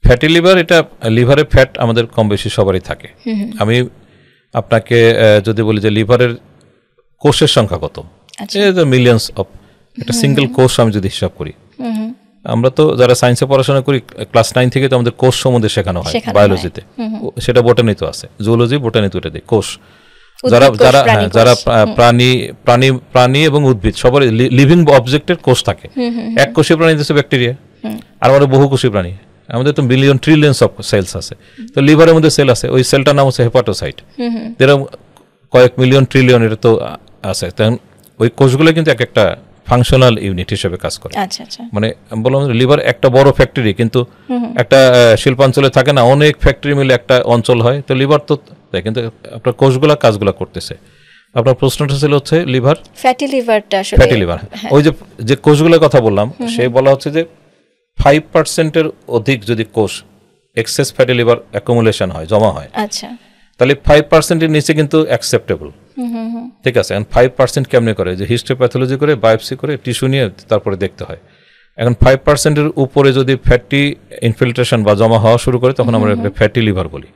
Fatty liver, এটা লিভারে fat আমাদের কম বেশি সবারই থাকে। আমি আপনাকে যদি বলি যে লিভারের কোষের সংখ্যা কত, মিলিয়নস অফ, একটা সিঙ্গেল কোষ আমি যদি হিসাব করি, আমরা তো যারা সায়েন্সে পড়াশোনা করি ক্লাস 9 থেকে তো আমাদের কোষ সম্বন্ধে শেখানো হয় বায়োলজিতে, সেটা বোটানিতে আছে, জুওলজি বোটানিতে ওটা দেয় কোষ। যারা যারা যারা প্রাণী এবং উদ্ভিদ সবার লিভিং অবজেক্টের কোষ থাকে। এক কোষী প্রাণী হচ্ছে ব্যাকটেরিয়া, আর আমাদের বহুকোষী প্রাণী, আমাদের তো বিলিয়ন ট্রিলিয়নস অফ সেলস আছে। তো লিভারের মধ্যে সেল আছে, ওই সেলটার নাম হচ্ছে হেপাটোসাইট, এরকম কয়েক মিলিয়ন ট্রিলিয়ন এটা তো আছে। তখন ওই কোষগুলো কিন্তু এক একটা ফাংশনাল ইউনিট হিসেবে কাজ করে। মানে বললাম লিভার একটা বড় ফ্যাক্টরি, কিন্তু একটা শিল্পাঞ্চলে থাকে না, অনেক ফ্যাক্টরি মিলে একটা অঞ্চল হয়। তো লিভার তো কিন্তু আপনার কোষগুলা কাজগুলা করতেছে। আপনার প্রশ্নটা ছিল হচ্ছে লিভার, ফ্যাটি লিভার, ওই যে কোষগুলোর কথা বললাম, সে বলা হচ্ছে যে 5%-এর অধিক যদি কোষ এক্সেস ফ্যাটি লিভার অ্যাকুমুলেশন হয়, জমা হয়, তাহলে 5%-এর নিচে কিন্তু অ্যাকসেপ্টেবল। ঠিক আছে, এখন 5% কেমনে করে, যে হিস্টোপ্যাথোলজি করে, বায়োপসি করে, টিস্যু নিয়ে তারপরে দেখতে হয়। এখন 5%-এর উপরে যদি ফ্যাটি ইনফিল্ট্রেশন বা জমা হওয়া শুরু করে, তখন আমরা ফ্যাটি লিভার বলি।